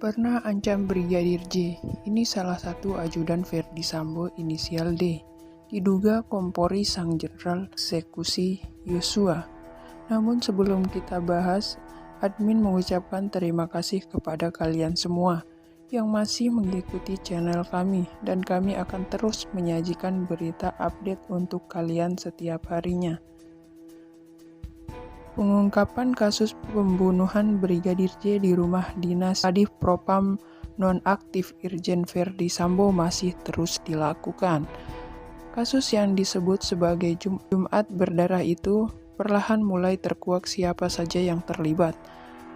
Pernah ancam Brigadir J. Ini salah satu ajudan Ferdy Sambo inisial D. Diduga kompori sang jenderal eksekusi Yosua. Namun sebelum kita bahas, admin mengucapkan terima kasih kepada kalian semua yang masih mengikuti channel kami, dan kami akan terus menyajikan berita update untuk kalian setiap harinya. Pengungkapan kasus pembunuhan Brigadir J di rumah dinas Kadif Propam nonaktif Irjen Ferdy Sambo masih terus dilakukan. Kasus yang disebut sebagai Jumat berdarah itu perlahan mulai terkuak siapa saja yang terlibat.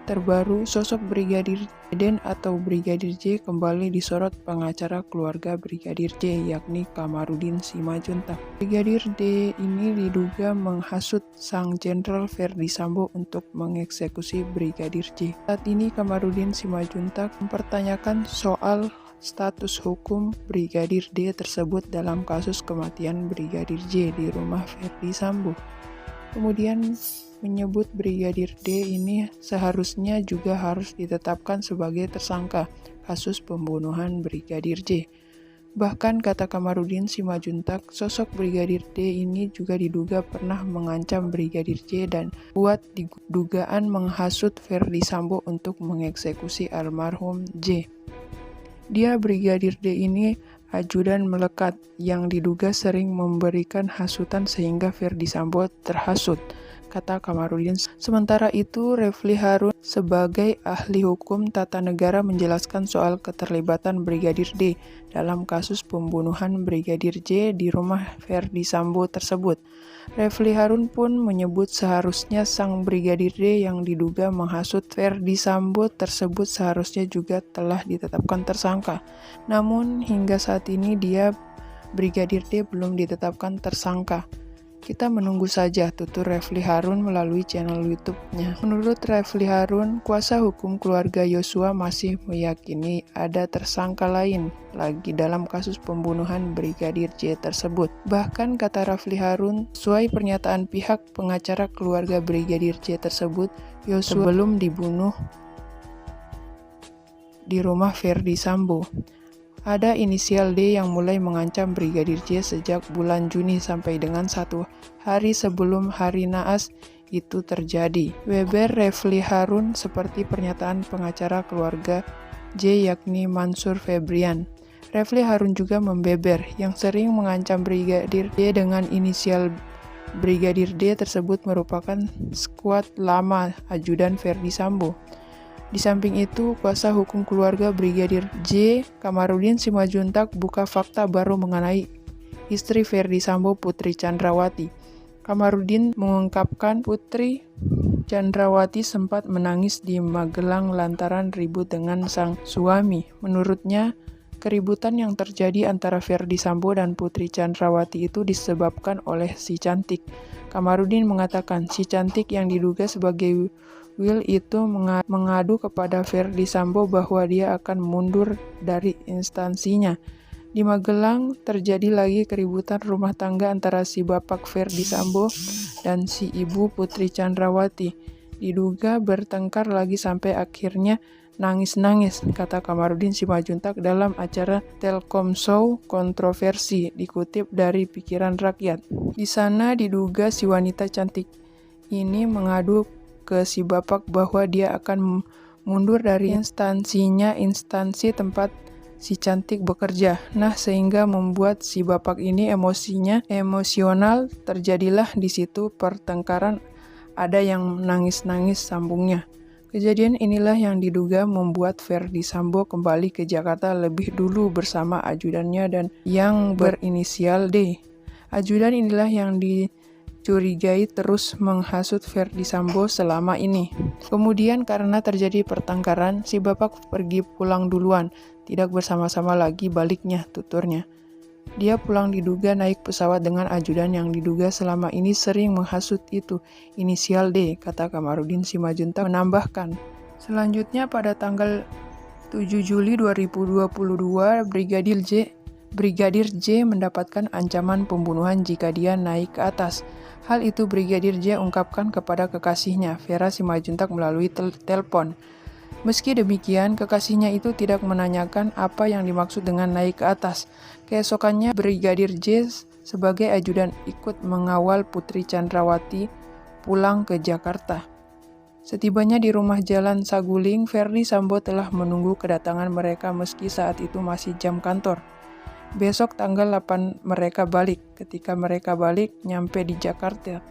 Terbaru, sosok Brigadir J atau Brigadir J kembali disorot pengacara keluarga Brigadir J, yakni Kamarudin Simajuntak. Brigadir D ini diduga menghasut sang jenderal Ferdy Sambo untuk mengeksekusi Brigadir J. Saat ini Kamarudin Simajuntak mempertanyakan soal status hukum Brigadir D tersebut dalam kasus kematian Brigadir J di rumah Ferdy Sambo. Kemudian menyebut Brigadir D ini seharusnya juga harus ditetapkan sebagai tersangka kasus pembunuhan Brigadir J. Bahkan kata Kamarudin Simajuntak, sosok Brigadir D ini juga diduga pernah mengancam Brigadir J dan buat dugaan menghasut Ferdy Sambo untuk mengeksekusi almarhum J. Dia Brigadir D ini ajudan melekat yang diduga sering memberikan hasutan sehingga Ferdy Sambo terhasut, kata Kamarudin. Sementara itu, Refli Harun sebagai ahli hukum tata negara menjelaskan soal keterlibatan Brigadir D dalam kasus pembunuhan Brigadir J di rumah Ferdy Sambo tersebut. Refli Harun pun menyebut seharusnya sang Brigadir D yang diduga menghasut Ferdy Sambo tersebut seharusnya juga telah ditetapkan tersangka. Namun hingga saat ini dia Brigadir D belum ditetapkan tersangka. Kita menunggu saja, tutur Refli Harun melalui channel YouTube-nya. Menurut Refli Harun, kuasa hukum keluarga Yosua masih meyakini ada tersangka lain lagi dalam kasus pembunuhan Brigadir J tersebut. Bahkan kata Refli Harun, sesuai pernyataan pihak pengacara keluarga Brigadir J tersebut, Yosua sebelum dibunuh di rumah Ferdy Sambo. Ada inisial D yang mulai mengancam Brigadir J sejak bulan Juni sampai dengan 1 hari sebelum hari naas itu terjadi. Weber Refli Harun seperti pernyataan pengacara keluarga J yakni Mansur Febrian. Refli Harun juga membeber yang sering mengancam Brigadir J dengan inisial Brigadir D tersebut merupakan skuad lama ajudan Ferdy Sambo. Di samping itu, kuasa hukum keluarga Brigadir J, Kamarudin Simajuntak, buka fakta baru mengenai istri Ferdy Sambo, Putri Chandrawati. Kamarudin mengungkapkan Putri Chandrawati sempat menangis di Magelang lantaran ribut dengan sang suami. Menurutnya, keributan yang terjadi antara Ferdy Sambo dan Putri Chandrawati itu disebabkan oleh si Cantik. Kamarudin mengatakan si Cantik yang diduga sebagai Will itu mengadu kepada Ferdy Sambo bahwa dia akan mundur dari instansinya. Di Magelang terjadi lagi keributan rumah tangga antara si bapak Ferdy Sambo dan si ibu Putri Chandrawati. Diduga bertengkar lagi sampai akhirnya nangis-nangis, kata Kamarudin Simajuntak dalam acara Telkom Show Kontroversi, dikutip dari Pikiran Rakyat. Di sana diduga si wanita cantik ini mengadu ke si bapak bahwa dia akan mundur dari instansinya, instansi tempat si cantik bekerja. Nah, sehingga membuat si bapak ini emosional, terjadilah di situ pertengkaran, ada yang nangis-nangis, sambungnya. Kejadian inilah yang diduga membuat Ferdy Sambo kembali ke Jakarta lebih dulu bersama ajudannya dan yang berinisial D. Ajudan inilah yang dicurigai terus menghasut Ferdy Sambo selama ini. Kemudian karena terjadi pertengkaran, si bapak pergi pulang duluan, tidak bersama-sama lagi baliknya, tuturnya. Dia pulang diduga naik pesawat dengan ajudan yang diduga selama ini sering menghasut itu, inisial D, kata Kamarudin Simajuntak menambahkan. Selanjutnya pada tanggal 7 Juli 2022, Brigadir J mendapatkan ancaman pembunuhan jika dia naik ke atas. Hal itu Brigadir J ungkapkan kepada kekasihnya, Vera Simajuntak melalui telepon. Meski demikian, kekasihnya itu tidak menanyakan apa yang dimaksud dengan naik ke atas. Keesokannya, Brigadir J sebagai ajudan ikut mengawal Putri Chandrawati pulang ke Jakarta. Setibanya di rumah Jalan Saguling, Ferdy Sambo telah menunggu kedatangan mereka meski saat itu masih jam kantor. Besok tanggal 8 mereka balik. Ketika mereka balik, nyampe di Jakarta.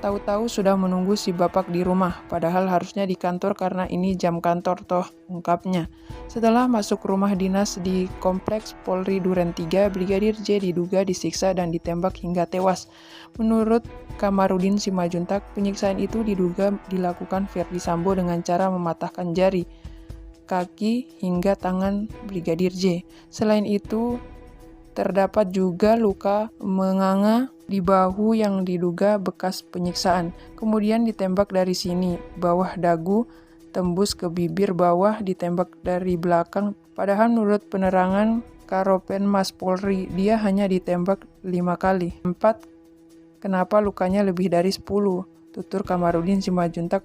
Tahu-tahu sudah menunggu si bapak di rumah, padahal harusnya di kantor karena ini jam kantor toh, ungkapnya. Setelah masuk rumah dinas di Kompleks Polri Duren 3, Brigadir J diduga disiksa dan ditembak hingga tewas. Menurut Kamarudin Simajuntak, penyiksaan itu diduga dilakukan Ferdy Sambo dengan cara mematahkan jari, kaki, hingga tangan Brigadir J. Selain itu, terdapat juga luka menganga di bahu yang diduga bekas penyiksaan. Kemudian ditembak dari sini, bawah dagu, tembus ke bibir bawah, ditembak dari belakang. Padahal menurut penerangan Karopenmas Polri, dia hanya ditembak 5 kali. 4, kenapa lukanya lebih dari 10? Tutur Kamarudin Simajuntak